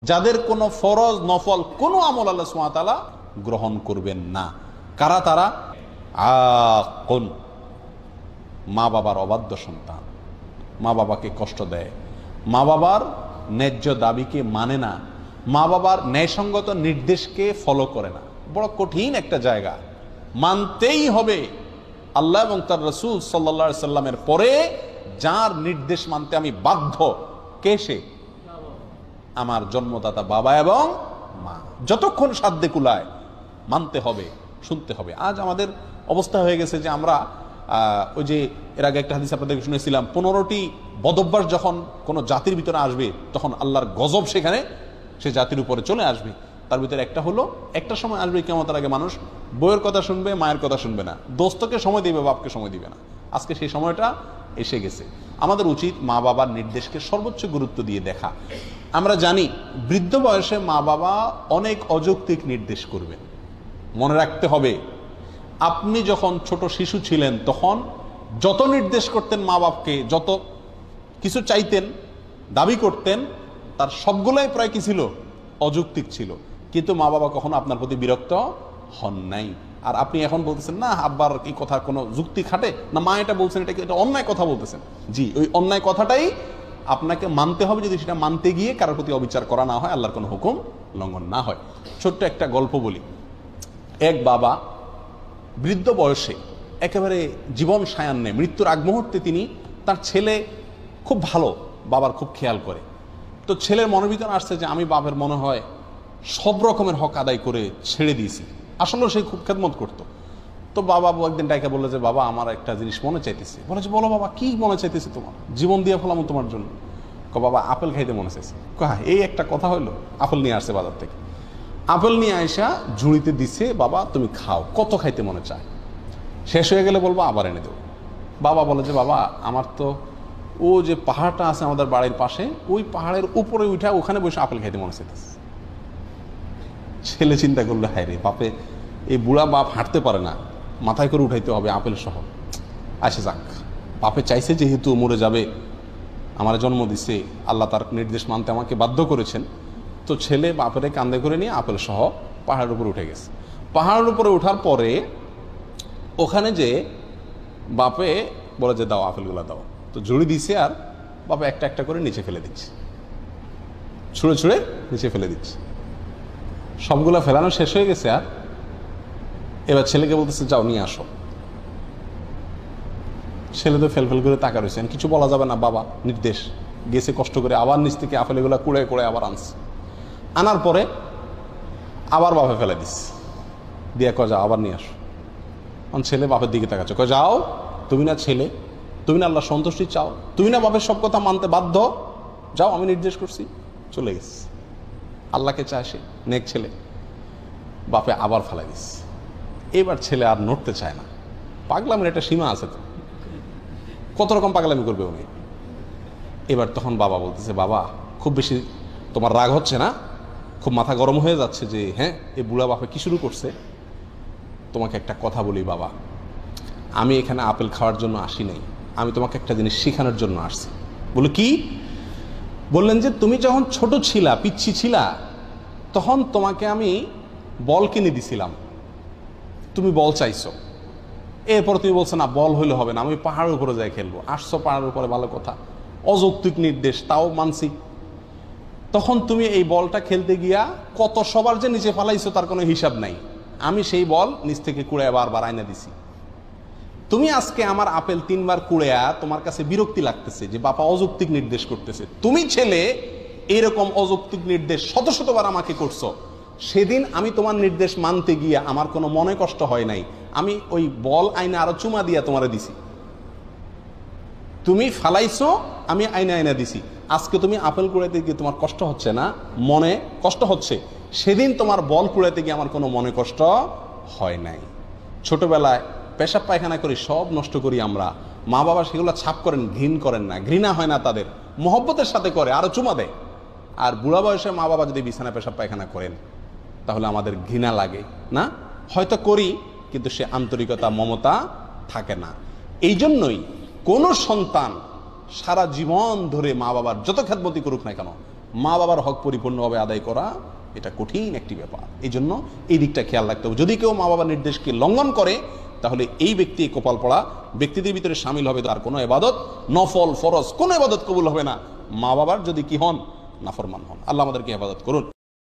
যাদের কোনো ফরজ নফল কোনো আমল আল্লাহ সুবহানাহু ওয়া তাআলা গ্রহণ করবেন না। কারা তারা? আকুন, মা বাবার অবাধ্য সন্তান, মা বাবাকে কষ্ট দেয়, মা বাবার ন্যায্য দাবিকে মানে না, মা বাবার ন্যায়সঙ্গত নির্দেশকে ফলো করে না। বড় কঠিন একটা জায়গা, মানতেই হবে আল্লাহ এবং তার রাসূল সাল্লাল্লাহু আলাইহি সাল্লামের পরে যার নির্দেশ মানতে আমি বাধ্য, কে সে? আমার জন্মদাতা বাবা এবং মা। যতক্ষণ সাধ্যে কুলায় মানতে হবে, শুনতে হবে। আজ আমাদের অবস্থা হয়ে গেছে যে আমরা ওই যে এর আগে একটা হাদিস আপনাদেরকে শুনেছিলাম, 15টি বদভ্যাস যখন কোনো জাতির ভিতরে আসবে তখন আল্লাহর গজব সেখানে সে জাতির উপরে চলে আসবে। তার ভিতরে একটা হলো, একটা সময় আসবে কিয়ামতের আগে মানুষ বউয়ের কথা শুনবে, মায়ের কথা শুনবে না, দোস্তকে সময় দিবে, বাপকে সময় দিবে না। আজকে সেই সময়টা এসে গেছে। আমাদের উচিত মা বাবার নির্দেশকে সর্বোচ্চ গুরুত্ব দিয়ে দেখা। আমরা জানি বৃদ্ধ বয়সে মা বাবা অনেক অযৌক্তিক নির্দেশ করবেন। মনে রাখতে হবে, আপনি যখন ছোট শিশু ছিলেন তখন যত নির্দেশ করতেন মা বাপকে, যত কিছু চাইতেন, দাবি করতেন, তার সবগুলোই প্রায় কি ছিল? অযৌক্তিক ছিল। কিন্তু মা বাবা কখনো আপনার প্রতি বিরক্ত হন নাই। আর আপনি এখন বলতেছেন না আব্বার এই কথা কোনো যুক্তি খাটে না, মা এটা বলছেন এটা অন্যায় কথা বলতেছেন। জি, ওই অন্যায় কথাটাই আপনাকে মানতে হবে, যদি সেটা মানতে গিয়ে কারোর প্রতি অবিচার করা না হয়, আল্লাহর কোনো হুকুম লঙ্ঘন না হয়। ছোট্ট একটা গল্প বলি। এক বাবা বৃদ্ধ বয়সে একেবারে জীবন সায়ান্নে মৃত্যুর আগ মুহূর্তে তিনি, তার ছেলে খুব ভালো, বাবার খুব খেয়াল করে। তো ছেলের মনের ভিতরে আসছে যে আমি বাবার মনে হয় সব রকমের হক আদায় করে ছেড়ে দিয়েছি। আসলে সে খুব খেদমত করতো। তো বাবা একদিন ডাইকা বললো যে বাবা আমার একটা জিনিস মনে চাইতেছে। বলে যে বলো বাবা, কি মনে চাইতেছে তোমার? জীবন দিয়ে ফেলাম তোমার জন্য। বাবা আপেল খাইতে মনে চাইছে। এই একটা কথা হইলো? আপেল নিয়ে আসছে বাজার থেকে, আপেল নিয়ে আইসা ঝুড়িতে দিছে, বাবা তুমি খাও, কত খাইতে মনে চায়, শেষ হয়ে গেলে বলবো আবার এনে দেবো। বাবা বলে যে বাবা আমার তো ও যে পাহাড়টা আছে আমাদের বাড়ির পাশে, ওই পাহাড়ের উপরে উঠা ওখানে বসে আপেল খাইতে মনে চাইতেছে। ছেলে চিন্তা করলো, হ্যাঁ রে বাপে, এই বুড়া বাপ হাঁটতে পারে না, মাথায় করে উঠাইতে হবে আপেল সহ। আসে যাক, বাপে চাইছে যেহেতু মরে যাবে, আমার জন্ম দিছে, আল্লাহ তার নির্দেশ মানতে আমাকে বাধ্য করেছেন, তো ছেলে বাপের কান্দে করে নিয়ে আপেল সহ পাহাড়ের উপরে উঠে গেছে। পাহাড়ের উপরে ওঠার পরে ওখানে যে বাপে বলে যে দাও আপেলগুলা দাও, তো ঝুড়ি দিছে আর বাপে একটা একটা করে নিচে ফেলে দিচ্ছে, ছুঁড়ে ছুঁড়ে নিচে ফেলে দিচ্ছে। সবগুলা ফেলানো শেষ হয়ে গেছে। আর এবার ছেলেকে বলতেছে যাও নিয়ে আসো। ছেলে তো ফেল করে তাকা রয়েছে, কিছু বলা যাবে না, বাবা নির্দেশ গেছে, কষ্ট করে আবার নিচ থেকে আপেলগুলা কুড়ে কুড়ে আবার আনছে। আনার পরে আবার বাপে ফেলে দিচ্ছে, দিয়ে কয় যাও আবার নিয়ে আসো। ছেলে বাপের দিকে তাকাচ্ছে, কয় যাও, তুমি না ছেলে, তুমি না আল্লাহ সন্তুষ্টি চাও, তুমি না বাপের সব কথা মানতে বাধ্য, যাও আমি নির্দেশ করছি। চলে গেছে, আল্লাহকে চায় সে, নেক ছেলে। বাপে আবার ফেলাই দিচ্ছে। এবার ছেলে আর নড়তে চায় না। পাগলামের একটা সীমা আছে তো, কত রকম পাগলামি করবে উনি। এবার তখন বাবা বলতেছে, বাবা খুব বেশি তোমার রাগ হচ্ছে না? খুব মাথা গরম হয়ে যাচ্ছে যে হ্যাঁ এই বুড়া বাপে কি শুরু করছে? তোমাকে একটা কথা বলি বাবা, আমি এখানে আপেল খাওয়ার জন্য আসি নাই, আমি তোমাকে একটা জিনিস শেখানোর জন্য আসছি। বলে কি? বললেন যে তুমি যখন ছোট ছিলা, পিচ্ছি ছিলা, তখন তোমাকে আমি বল কিনে দিছিলাম, তুমি বল চাইছো, এরপর তুমি বলছো না বল হইলে হবে না, আমি পাহাড়ের উপরে যাই খেলবো। আসছো পাহাড়ের উপরে, ভালো কথা, অযৌক্তিক নির্দেশ, তাও মানছি। তখন তুমি এই বলটা খেলতে গিয়া কত সবার যে নিচে ফালাইছো তার কোনো হিসাব নাই, আমি সেই বল নিচ থেকে কুড়ে বারবার আইনা দিছি। তুমি আজকে আমার আপেল 3 বার কুড়েয়া তোমার কাছে বিরক্তি লাগতেছে যে বাবা অযৌক্তিক নির্দেশ করতেছে। তুমি ছেলে এরকম অযৌক্তিক নির্দেশ শত শতবার আমাকে করছো, সেদিন আমি তোমার নির্দেশ মানতে গিয়া আমার কোনো মনে কষ্ট হয় নাই, আমি ওই বল আইনা আরো চুমা দিয়া তোমারে দিছি। তুমি ফালাইছো, আমি আইনা আইনা দিছি। আজকে তুমি আপেল কুড়াইতে গিয়ে তোমার কষ্ট হচ্ছে না, মনে কষ্ট হচ্ছে, সেদিন তোমার বল কুড়াইতে গিয়ে আমার কোনো মনে কষ্ট হয় নাই। ছোটবেলায় পেশাব পায়খানা করি, সব নষ্ট করি আমরা, মা বাবা সেগুলো ছাপ করেন, ঘৃণ করেন না, ঘৃণা হয় না তাদের, মহব্বতের সাথে করে, আরো চুমা দেয়। আর বুড়া বয়সে মা বাবা যদি বিছানা পেশাব পায়খানা করেন তাহলে আমাদের ঘৃণা লাগে না? হয়তো করি, কিন্তু সে আন্তরিকতা মমতা থাকে না। এই জন্যই কোনো সন্তান সারা জীবন ধরে মা বাবার যত খেদমতি করুক না কেন, মা বাবার হক পরিপূর্ণভাবে আদায় করা এটা কঠিন একটি ব্যাপার। এই জন্য এই দিকটা খেয়াল রাখতে হবে। যদি কেউ মা বাবার নির্দেশকে লঙ্ঘন করে তাহলে এই ব্যক্তি কপাল পড়া ব্যক্তিদের ভিতরে সামিল হবে। তার কোনো ইবাদত, নফল ফরজ কোনো ইবাদত কবুল হবে না মা বাবার যদি কি হন, নাফরমান হন। আল্লাহ আমাদেরকে ইবাদত করুন।